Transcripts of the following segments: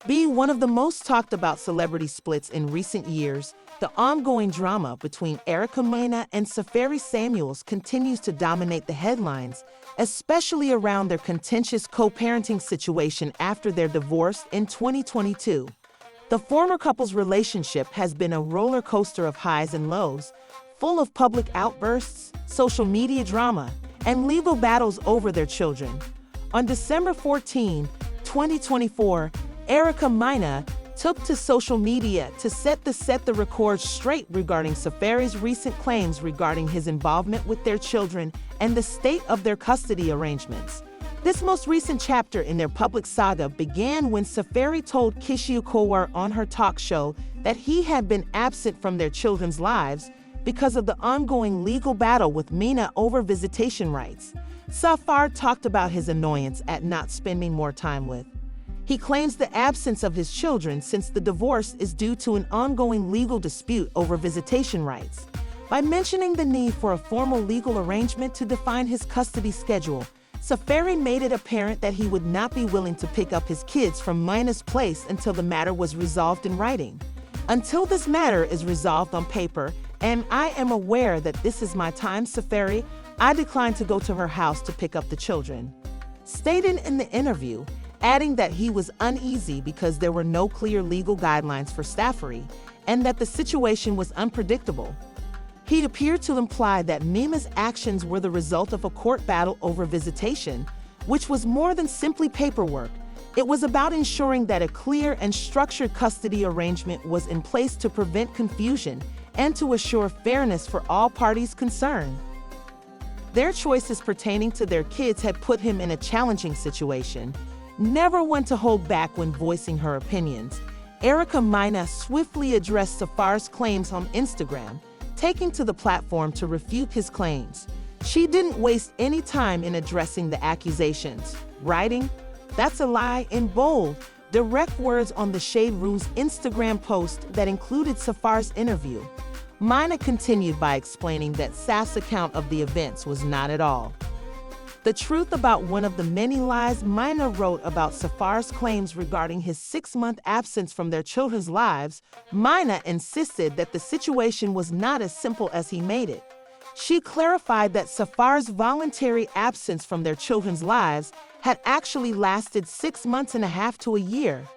Being one of the most talked about celebrity splits in recent years, the ongoing drama between Mena and Safaree Samuels continues to dominate the headlines, especially around their contentious co-parenting situation after their divorce in 2022. The former couple's relationship has been a roller coaster of highs and lows, full of public outbursts, social media drama, and legal battles over their children. On December 14, 2024, Mena took to social media to set the record straight regarding Safaree's recent claims regarding his involvement with their children and the state of their custody arrangements. This most recent chapter in their public saga began when Safaree told Kishio Kowar on her talk show that he had been absent from their children's lives because of the ongoing legal battle with Mena over visitation rights. Safaree talked about his annoyance at not spending more time with. He claims the absence of his children since the divorce is due to an ongoing legal dispute over visitation rights. By mentioning the need for a formal legal arrangement to define his custody schedule, Safaree made it apparent that he would not be willing to pick up his kids from Mena's place until the matter was resolved in writing. Until this matter is resolved on paper, and I am aware that this is my time, Safaree, I declined to go to her house to pick up the children. Stated in the interview, adding that he was uneasy because there were no clear legal guidelines for Safaree and that the situation was unpredictable. He appeared to imply that Mena's actions were the result of a court battle over visitation, which was more than simply paperwork. It was about ensuring that a clear and structured custody arrangement was in place to prevent confusion and to assure fairness for all parties concerned. Their choices pertaining to their kids had put him in a challenging situation. Never one to hold back when voicing her opinions, Mena swiftly addressed Safaree's claims on Instagram, taking to the platform to refute his claims. She didn't waste any time in addressing the accusations, writing, "That's a lie," in bold, direct words on the Shade Room's Instagram post that included Safaree's interview. Mena continued by explaining that Saf's account of the events was not at all the truth about one of the many lies Mena wrote about Safaree's claims regarding his 6-month absence from their children's lives. Mena insisted that the situation was not as simple as he made it. She clarified that Safaree's voluntary absence from their children's lives had actually lasted 6 months and a half to a year.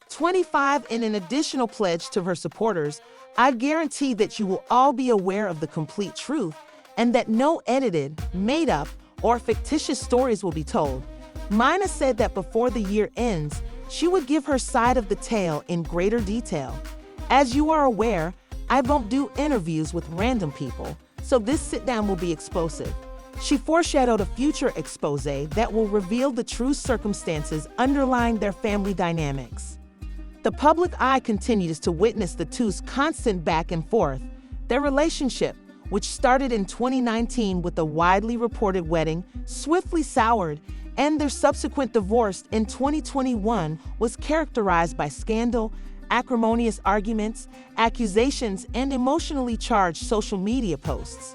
25 in an additional pledge to her supporters, "I guarantee that you will all be aware of the complete truth and that no edited, made up, or fictitious stories will be told." Mena said that before the year ends, she would give her side of the tale in greater detail. "As you are aware, I won't do interviews with random people, so this sit-down will be explosive." She foreshadowed a future expose that will reveal the true circumstances underlying their family dynamics. The public eye continues to witness the two's constant back and forth. Their relationship, which started in 2019 with a widely reported wedding, swiftly soured, and their subsequent divorce in 2021 was characterized by scandal, acrimonious arguments, accusations, and emotionally charged social media posts.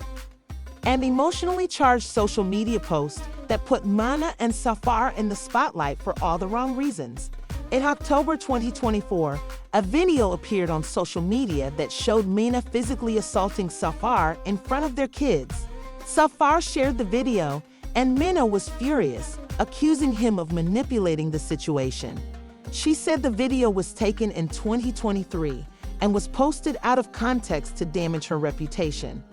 That put Mena and Safaree in the spotlight for all the wrong reasons. In October 2024, a video appeared on social media that showed Mena physically assaulting Safaree in front of their kids. Safaree shared the video, and Mena was furious, accusing him of manipulating the situation. She said the video was taken in 2023 and was posted out of context to damage her reputation.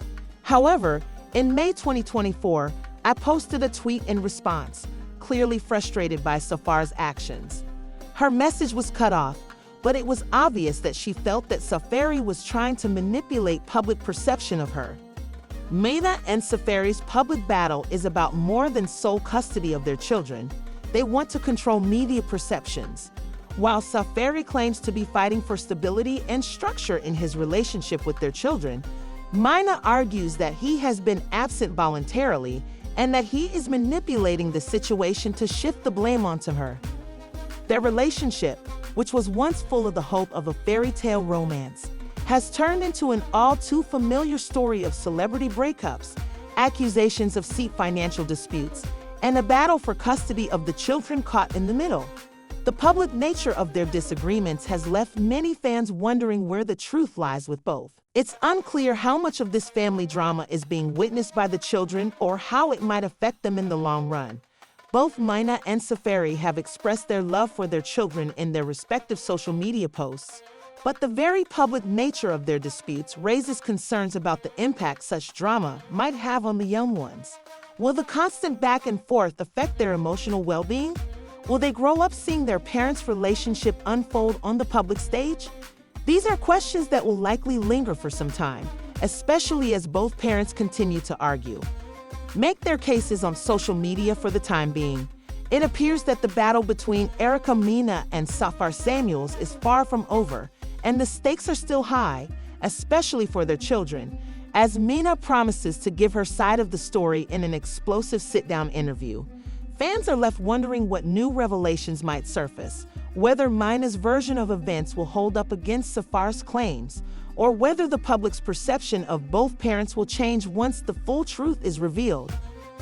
However, in May 2024, I posted a tweet in response, clearly frustrated by Safaree's actions. Her message was cut off, but it was obvious that she felt that Safaree was trying to manipulate public perception of her. Mena and Safaree's public battle is about more than sole custody of their children. They want to control media perceptions. While Safaree claims to be fighting for stability and structure in his relationship with their children, Mena argues that he has been absent voluntarily and that he is manipulating the situation to shift the blame onto her. Their relationship, which was once full of the hope of a fairy tale romance, has turned into an all-too-familiar story of celebrity breakups, accusations of financial disputes, and a battle for custody of the children caught in the middle. The public nature of their disagreements has left many fans wondering where the truth lies with both. It's unclear how much of this family drama is being witnessed by the children or how it might affect them in the long run. Both Mena and Safaree have expressed their love for their children in their respective social media posts, but the very public nature of their disputes raises concerns about the impact such drama might have on the young ones. Will the constant back and forth affect their emotional well-being? Will they grow up seeing their parents' relationship unfold on the public stage? These are questions that will likely linger for some time, especially as both parents continue to argue, make their cases on social media for the time being. It appears that the battle between Mena and Safaree Samuels is far from over, and the stakes are still high, especially for their children, as Mena promises to give her side of the story in an explosive sit-down interview. Fans are left wondering what new revelations might surface, whether Mena's version of events will hold up against Safaree's claims, or whether the public's perception of both parents will change once the full truth is revealed.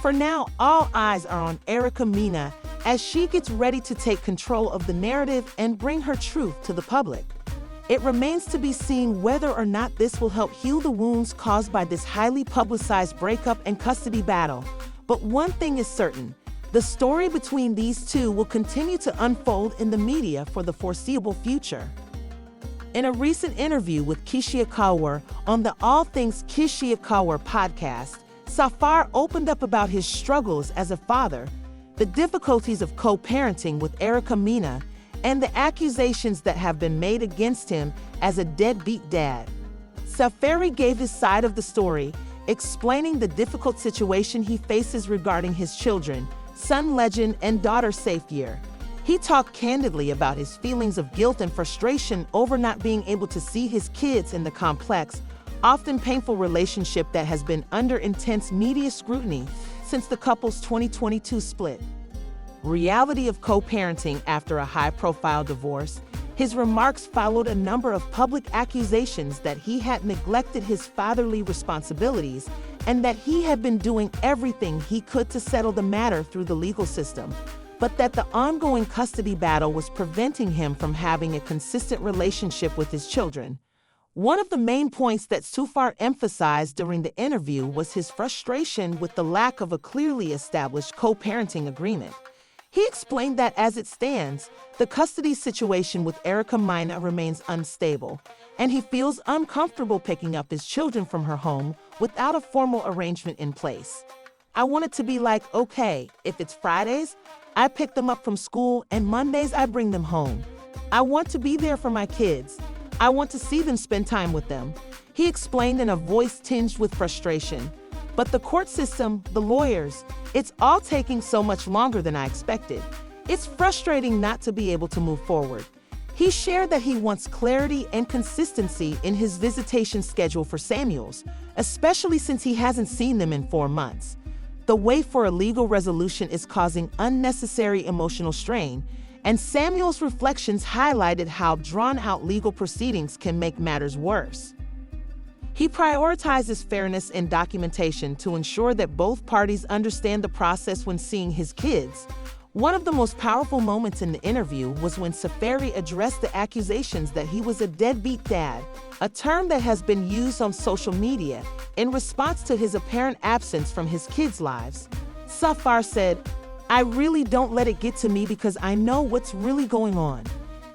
For now, all eyes are on Mena as she gets ready to take control of the narrative and bring her truth to the public. It remains to be seen whether or not this will help heal the wounds caused by this highly publicized breakup and custody battle. But one thing is certain: the story between these two will continue to unfold in the media for the foreseeable future. In a recent interview with Keshia Kawar on the All Things Keshia Kawar podcast, Safaree opened up about his struggles as a father, the difficulties of co-parenting with Mena, and the accusations that have been made against him as a deadbeat dad. Safaree gave his side of the story, explaining the difficult situation he faces regarding his children, son Legend and daughter Safaree. He talked candidly about his feelings of guilt and frustration over not being able to see his kids in the complex, often painful relationship that has been under intense media scrutiny since the couple's 2022 split. Reality of co-parenting after a high-profile divorce, his remarks followed a number of public accusations that he had neglected his fatherly responsibilities and that he had been doing everything he could to settle the matter through the legal system, but that the ongoing custody battle was preventing him from having a consistent relationship with his children. One of the main points that Safaree emphasized during the interview was his frustration with the lack of a clearly established co-parenting agreement. He explained that as it stands, the custody situation with Mena remains unstable, and he feels uncomfortable picking up his children from her home without a formal arrangement in place. "I want it to be like, okay, if it's Fridays, I pick them up from school and Mondays I bring them home. I want to be there for my kids. I want to see them spend time with them," he explained in a voice tinged with frustration. "But the court system, the lawyers, it's all taking so much longer than I expected. It's frustrating not to be able to move forward." He shared that he wants clarity and consistency in his visitation schedule for Samuels, especially since he hasn't seen them in 4 months. The wait for a legal resolution is causing unnecessary emotional strain, and Samuel's reflections highlighted how drawn-out legal proceedings can make matters worse. He prioritizes fairness and documentation to ensure that both parties understand the process when seeing his kids. One of the most powerful moments in the interview was when Safaree addressed the accusations that he was a deadbeat dad, a term that has been used on social media in response to his apparent absence from his kids' lives. Safaree said, "I really don't let it get to me because I know what's really going on."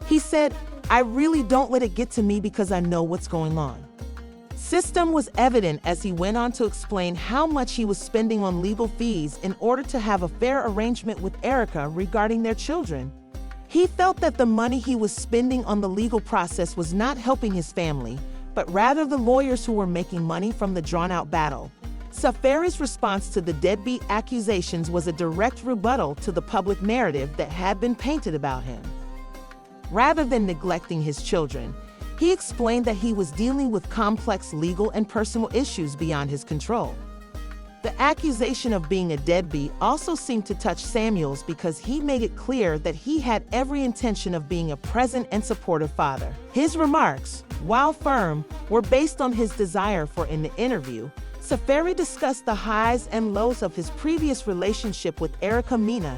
He said, "I really don't let it get to me because I know what's going on." System was evident as he went on to explain how much he was spending on legal fees in order to have a fair arrangement with Erica regarding their children. He felt that the money he was spending on the legal process was not helping his family, but rather the lawyers who were making money from the drawn-out battle. Safaree's response to the deadbeat accusations was a direct rebuttal to the public narrative that had been painted about him. Rather than neglecting his children, he explained that he was dealing with complex legal and personal issues beyond his control. The accusation of being a deadbeat also seemed to touch Samuels because he made it clear that he had every intention of being a present and supportive father. His remarks, while firm, were based on his desire for in the interview. Safaree discussed the highs and lows of his previous relationship with Mena.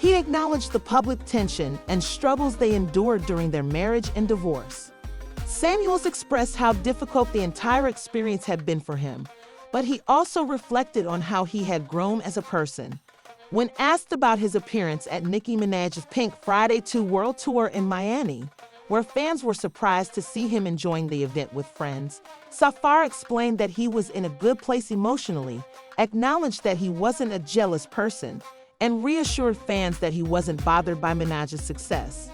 He acknowledged the public tension and struggles they endured during their marriage and divorce. Samuels expressed how difficult the entire experience had been for him, but he also reflected on how he had grown as a person. When asked about his appearance at Nicki Minaj's Pink Friday 2 World Tour in Miami, where fans were surprised to see him enjoying the event with friends, Safaree explained that he was in a good place emotionally, acknowledged that he wasn't a jealous person, and reassured fans that he wasn't bothered by Minaj's success.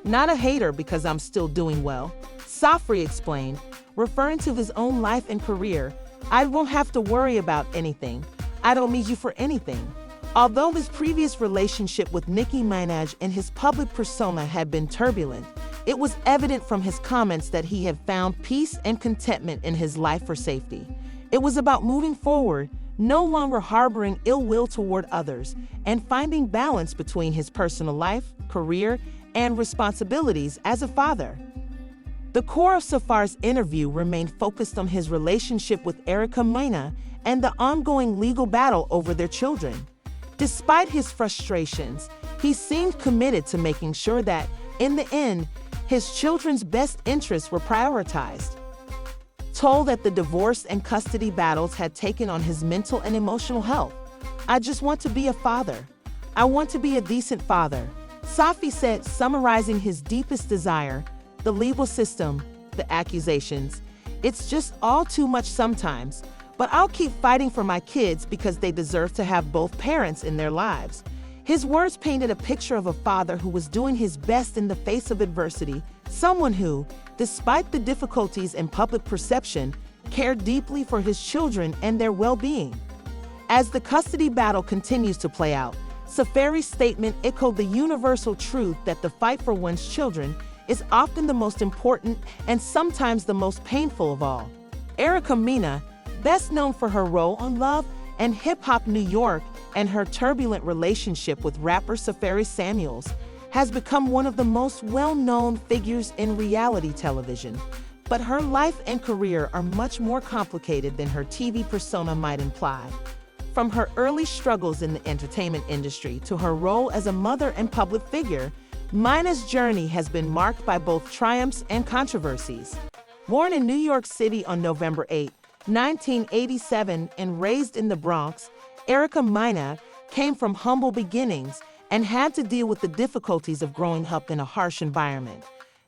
"Not a hater because I'm still doing well," Safaree explained, referring to his own life and career. "I won't have to worry about anything. I don't need you for anything." Although his previous relationship with Nicki Minaj and his public persona had been turbulent, it was evident from his comments that he had found peace and contentment in his life for safety. It was about moving forward, no longer harboring ill will toward others, and finding balance between his personal life, career, and responsibilities as a father. The core of Safaree's interview remained focused on his relationship with Mena and the ongoing legal battle over their children. Despite his frustrations, he seemed committed to making sure that, in the end, his children's best interests were prioritized. Told that the divorce and custody battles had taken on his mental and emotional health, "I just want to be a father. I want to be a decent father," Safi said, summarizing his deepest desire: the legal system, the accusations. "It's just all too much sometimes, but I'll keep fighting for my kids because they deserve to have both parents in their lives." His words painted a picture of a father who was doing his best in the face of adversity, someone who, despite the difficulties and public perception, cared deeply for his children and their well-being. As the custody battle continues to play out, Safaree's statement echoed the universal truth that the fight for one's children is often the most important and sometimes the most painful of all. Mena, best known for her role on Love and Hip Hop New York and her turbulent relationship with rapper Safaree Samuels, has become one of the most well-known figures in reality television. But her life and career are much more complicated than her TV persona might imply. From her early struggles in the entertainment industry to her role as a mother and public figure, Mena's journey has been marked by both triumphs and controversies. Born in New York City on November 8, 1987, and raised in the Bronx, Mena came from humble beginnings and had to deal with the difficulties of growing up in a harsh environment.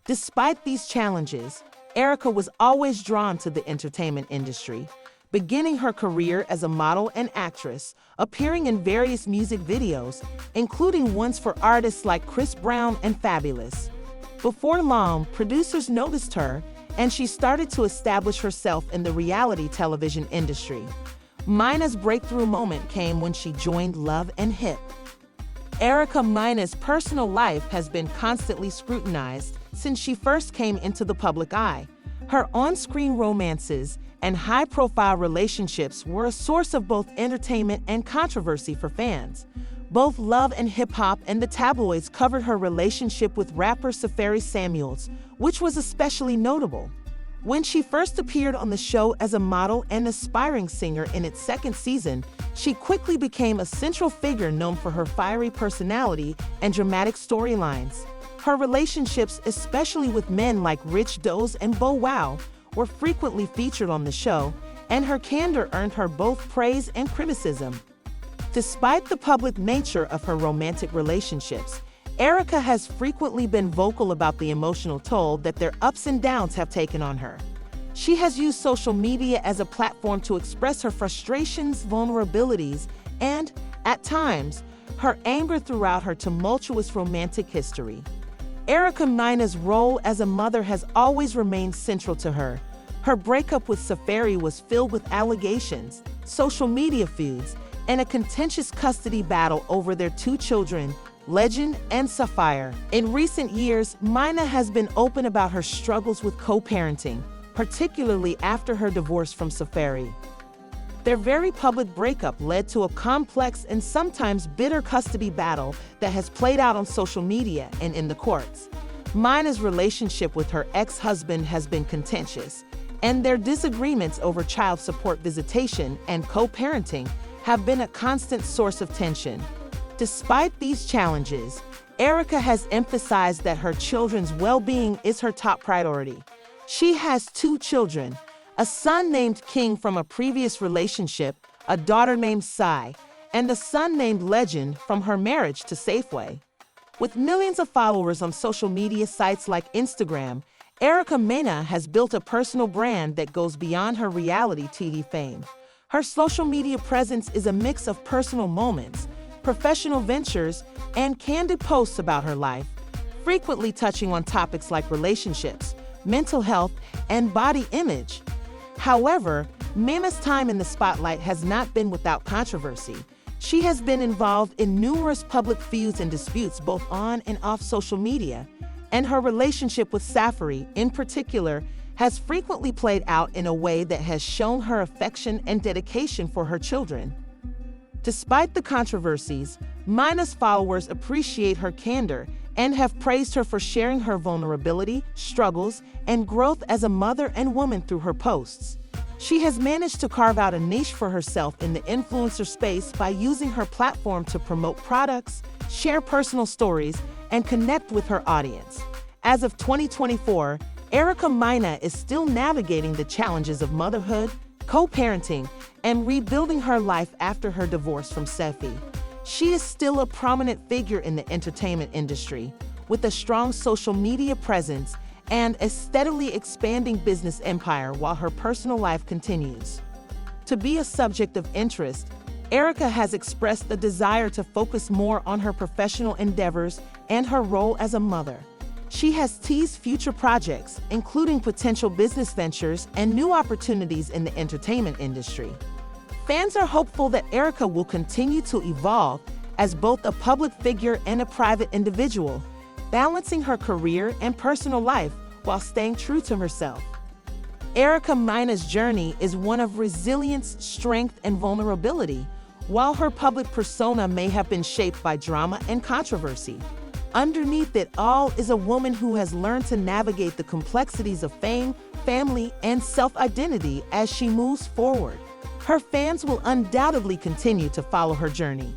Despite these challenges, Erica was always drawn to the entertainment industry, beginning her career as a model and actress, appearing in various music videos, including ones for artists like Chris Brown and Fabulous. Before long, producers noticed her, and she started to establish herself in the reality television industry. Mena's breakthrough moment came when she joined Love and Hip. Mena's personal life has been constantly scrutinized since she first came into the public eye. Her on-screen romances and high-profile relationships were a source of both entertainment and controversy for fans. Both Love and Hip Hop and the tabloids covered her relationship with rapper Safaree Samuels, which was especially notable. When she first appeared on the show as a model and aspiring singer in its second season, she quickly became a central figure known for her fiery personality and dramatic storylines. Her relationships, especially with men like Rich Doze and Bow Wow, were frequently featured on the show, and her candor earned her both praise and criticism. Despite the public nature of her romantic relationships, Erica has frequently been vocal about the emotional toll that their ups and downs have taken on her. She has used social media as a platform to express her frustrations, vulnerabilities, and, at times, her anger throughout her tumultuous romantic history. Mena's role as a mother has always remained central to her. Her breakup with Safaree was filled with allegations, social media feuds, and a contentious custody battle over their two children, Legend and Sapphire. In recent years, Mena has been open about her struggles with co-parenting, particularly after her divorce from Safaree. Their very public breakup led to a complex and sometimes bitter custody battle that has played out on social media and in the courts. Mena's relationship with her ex-husband has been contentious, and their disagreements over child support visitation and co-parenting have been a constant source of tension. Despite these challenges, Erica has emphasized that her children's well-being is her top priority. She has 2 children, a son named King from a previous relationship, a daughter named Sai, and a son named Legend from her marriage to Safeway. With millions of followers on social media sites like Instagram, Erica Mena has built a personal brand that goes beyond her reality TV fame. Her social media presence is a mix of personal moments, professional ventures, and candid posts about her life, frequently touching on topics like relationships, mental health, and body image. However, Mena's time in the spotlight has not been without controversy. She has been involved in numerous public feuds and disputes both on and off social media, and her relationship with Safaree, in particular, has frequently played out in a way that has shown her affection and dedication for her children. Despite the controversies, Mena's followers appreciate her candor and have praised her for sharing her vulnerability, struggles, and growth as a mother and woman through her posts. She has managed to carve out a niche for herself in the influencer space by using her platform to promote products, share personal stories, and connect with her audience. As of 2024, Erica Mena is still navigating the challenges of motherhood, co-parenting, and rebuilding her life after her divorce from Safaree. She is still a prominent figure in the entertainment industry, with a strong social media presence and a steadily expanding business empire while her personal life continues to be a subject of interest. Erica has expressed the desire to focus more on her professional endeavors and her role as a mother. She has teased future projects, including potential business ventures and new opportunities in the entertainment industry. Fans are hopeful that Erica will continue to evolve as both a public figure and a private individual, balancing her career and personal life while staying true to herself. Erica Mena's journey is one of resilience, strength, and vulnerability, while her public persona may have been shaped by drama and controversy. Underneath it all is a woman who has learned to navigate the complexities of fame, family, and self-identity as she moves forward. Her fans will undoubtedly continue to follow her journey.